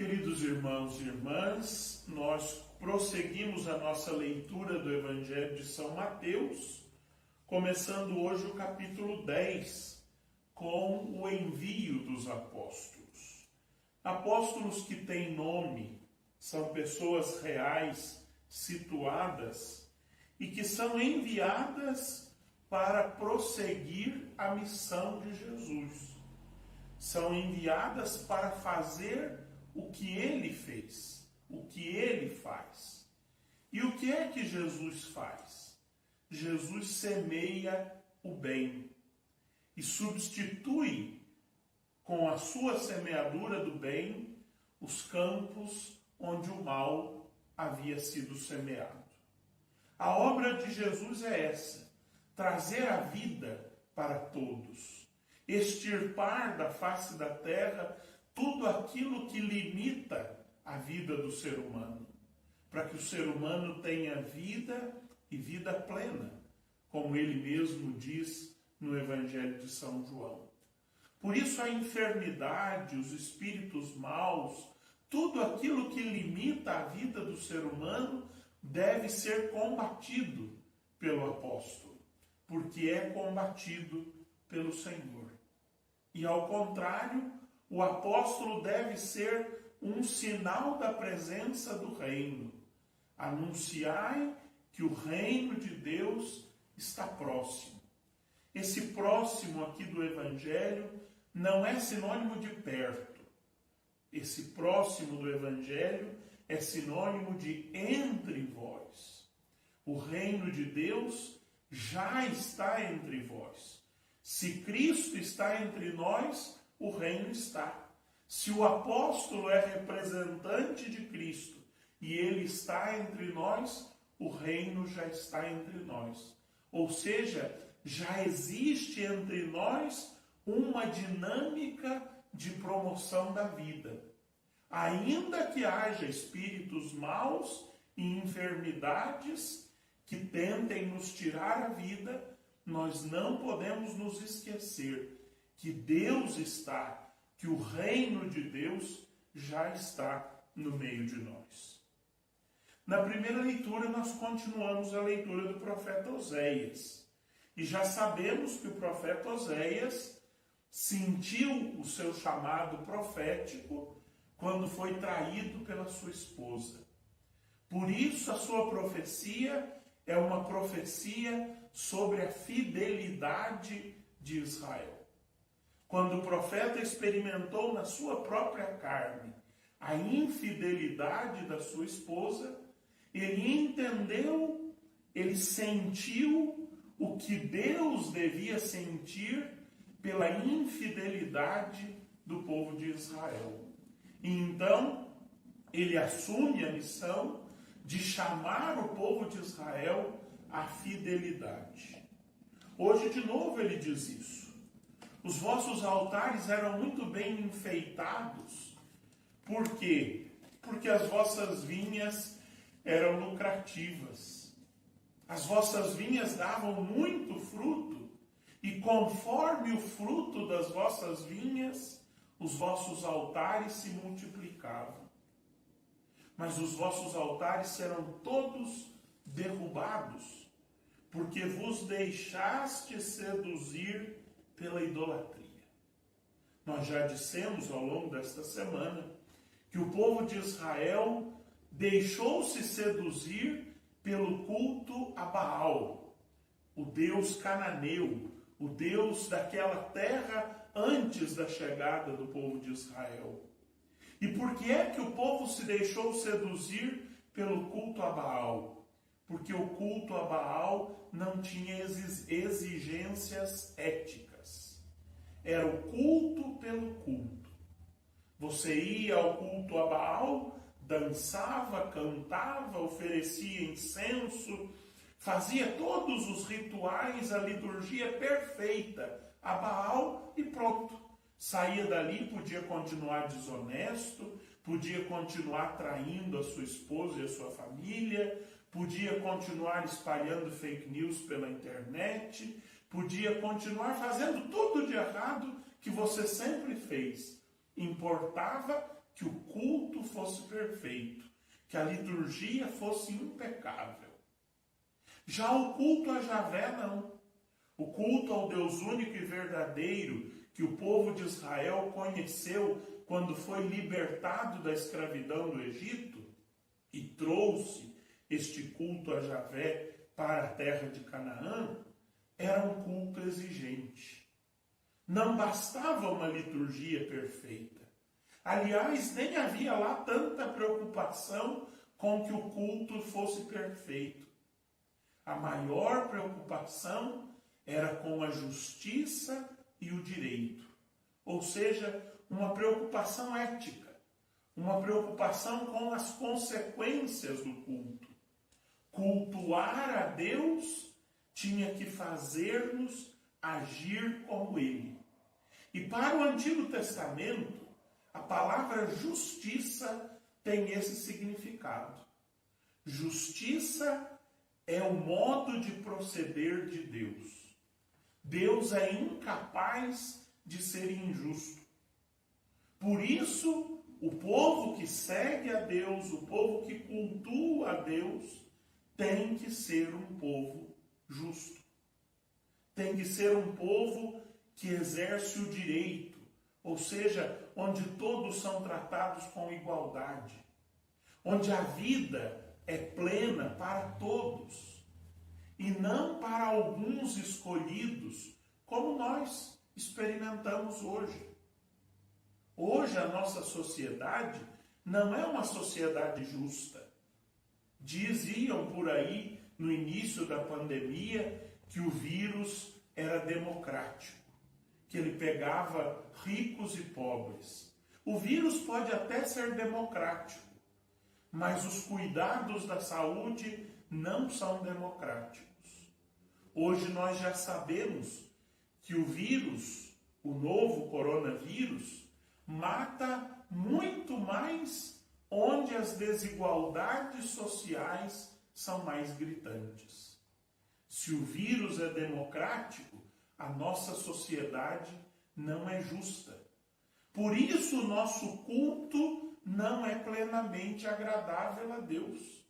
Queridos irmãos e irmãs, nós prosseguimos a nossa leitura do Evangelho de São Mateus, começando hoje o capítulo 10, com o envio dos apóstolos. Apóstolos que têm nome, são pessoas reais, situadas, e que são enviadas para prosseguir a missão de Jesus. São enviadas para fazer o que ele fez, o que ele faz. E o que é que Jesus faz? Jesus semeia o bem e substitui com a sua semeadura do bem os campos onde o mal havia sido semeado. A obra de Jesus é essa: trazer a vida para todos, extirpar da face da terra tudo aquilo que limita a vida do ser humano, para que o ser humano tenha vida e vida plena, como ele mesmo diz no Evangelho de São João. Por isso a enfermidade, os espíritos maus, tudo aquilo que limita a vida do ser humano deve ser combatido pelo apóstolo, porque é combatido pelo Senhor. E ao contrário, o apóstolo deve ser um sinal da presença do reino. Anunciai que o reino de Deus está próximo. Esse próximo aqui do Evangelho não é sinônimo de perto. Esse próximo do Evangelho é sinônimo de entre vós. O reino de Deus já está entre vós. Se Cristo está entre nós, o reino está. Se o apóstolo é representante de Cristo e ele está entre nós, o reino já está entre nós. Ou seja, já existe entre nós uma dinâmica de promoção da vida. Ainda que haja espíritos maus e enfermidades que tentem nos tirar a vida, nós não podemos nos esquecer que Deus está, que o reino de Deus já está no meio de nós. Na primeira leitura, nós continuamos a leitura do profeta Oséias. E já sabemos que o profeta Oséias sentiu o seu chamado profético quando foi traído pela sua esposa. Por isso, a sua profecia é uma profecia sobre a fidelidade de Israel. Quando o profeta experimentou na sua própria carne a infidelidade da sua esposa, ele entendeu, ele sentiu o que Deus devia sentir pela infidelidade do povo de Israel. E então, ele assume a missão de chamar o povo de Israel à fidelidade. Hoje, de novo, ele diz isso. Os vossos altares eram muito bem enfeitados. Por quê? Porque as vossas vinhas eram lucrativas. As vossas vinhas davam muito fruto. E conforme o fruto das vossas vinhas, os vossos altares se multiplicavam. Mas os vossos altares serão todos derrubados, porque vos deixaste seduzir pela idolatria. Nós já dissemos ao longo desta semana que o povo de Israel deixou-se seduzir pelo culto a Baal, o deus cananeu, o deus daquela terra antes da chegada do povo de Israel. E por que é que o povo se deixou seduzir pelo culto a Baal? Porque o culto a Baal não tinha exigências éticas. Era o culto pelo culto. Você ia ao culto a Baal, dançava, cantava, oferecia incenso, fazia todos os rituais, a liturgia perfeita a Baal e pronto. Saía dali, podia continuar desonesto, podia continuar traindo a sua esposa e a sua família, podia continuar espalhando fake news pela internet, podia continuar fazendo tudo de errado que você sempre fez. Importava que o culto fosse perfeito, que a liturgia fosse impecável. Já o culto a Javé, não. O culto ao Deus único e verdadeiro que o povo de Israel conheceu quando foi libertado da escravidão do Egito e trouxe este culto a Javé para a terra de Canaã, era um culto exigente. Não bastava uma liturgia perfeita. Aliás, nem havia lá tanta preocupação com que o culto fosse perfeito. A maior preocupação era com a justiça e o direito. Ou seja, uma preocupação ética, uma preocupação com as consequências do culto. Cultuar a Deus tinha que fazer-nos agir como Ele. E para o Antigo Testamento, a palavra justiça tem esse significado. Justiça é o modo de proceder de Deus. Deus é incapaz de ser injusto. Por isso, o povo que segue a Deus, o povo que cultua a Deus, tem que ser um povo justo. Tem que ser um povo que exerce o direito, ou seja, onde todos são tratados com igualdade, onde a vida é plena para todos e não para alguns escolhidos, como nós experimentamos hoje. Hoje a nossa sociedade não é uma sociedade justa. Diziam por aí, no início da pandemia, que o vírus era democrático, que ele pegava ricos e pobres. O vírus pode até ser democrático, mas os cuidados da saúde não são democráticos. Hoje nós já sabemos que o vírus, o novo coronavírus, mata muito mais onde as desigualdades sociais são mais gritantes. Se o vírus é democrático, a nossa sociedade não é justa. Por isso o nosso culto não é plenamente agradável a Deus.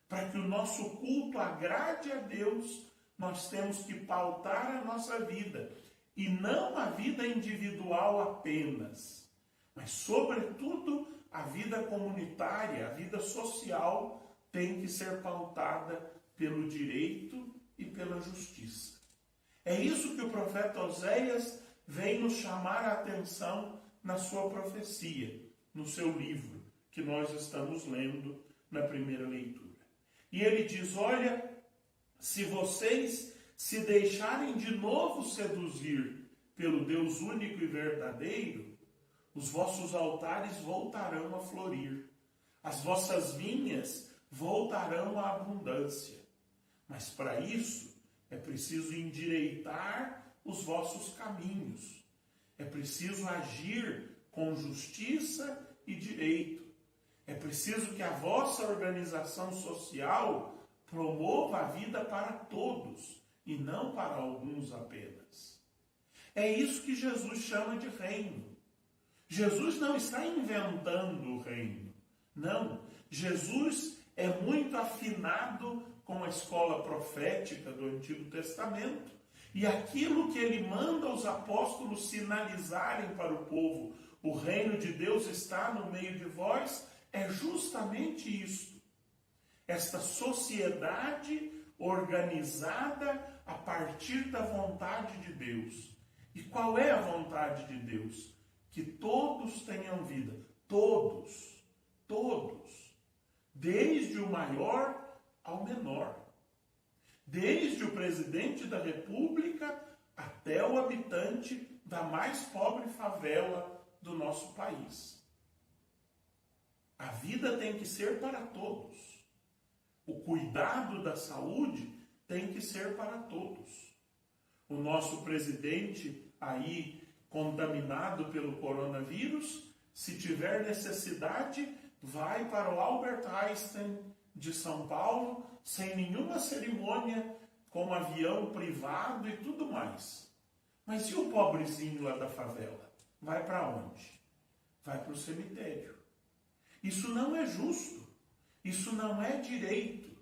Para que o nosso culto agrade a Deus, nós temos que pautar a nossa vida. E não a vida individual apenas, mas sobretudo a vida comunitária, a vida social tem que ser pautada pelo direito e pela justiça. É isso que o profeta Oséias vem nos chamar a atenção na sua profecia, no seu livro, que nós estamos lendo na primeira leitura. E ele diz, olha, se vocês se deixarem de novo seduzir pelo Deus único e verdadeiro, os vossos altares voltarão a florir, as vossas vinhas voltarão à abundância. Mas para isso é preciso endireitar os vossos caminhos, é preciso agir com justiça e direito, é preciso que a vossa organização social promova a vida para todos e não para alguns apenas. É isso que Jesus chama de reino. Jesus não está inventando o reino. Não. Jesus é muito afinado com a escola profética do Antigo Testamento. E aquilo que ele manda os apóstolos sinalizarem para o povo, o reino de Deus está no meio de vós, é justamente isto. Esta sociedade organizada a partir da vontade de Deus. E qual é a vontade de Deus? Que todos tenham vida. Todos. Todos. Desde o maior ao menor. Desde o presidente da República até o habitante da mais pobre favela do nosso país. A vida tem que ser para todos. O cuidado da saúde tem que ser para todos. O nosso presidente aí contaminado pelo coronavírus, se tiver necessidade, vai para o Albert Einstein de São Paulo, sem nenhuma cerimônia, com avião privado e tudo mais. Mas e o pobrezinho lá da favela? Vai para onde? vai para o cemitério. Isso não é justo, isso não é direito.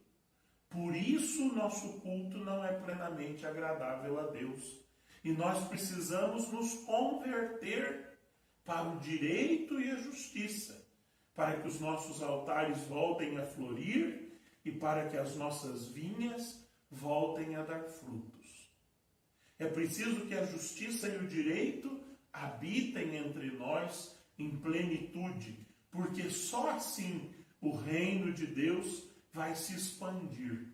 Por isso o nosso culto não é plenamente agradável a Deus. E nós precisamos nos converter para o direito e a justiça, para que os nossos altares voltem a florir e para que as nossas vinhas voltem a dar frutos. É preciso que a justiça e o direito habitem entre nós em plenitude, porque só assim o reino de Deus vai se expandir.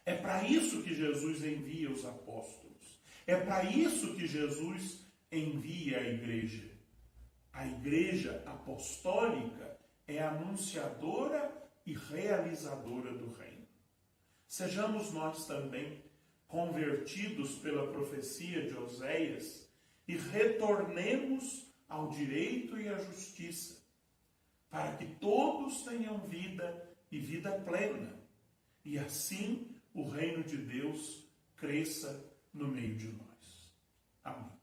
É para isso que Jesus envia os apóstolos. É para isso que Jesus envia a igreja. A igreja apostólica é anunciadora e realizadora do reino. Sejamos nós também convertidos pela profecia de Oséias e retornemos ao direito e à justiça, para que todos tenham vida e vida plena, e assim o reino de Deus cresça no meio de nós. Amém.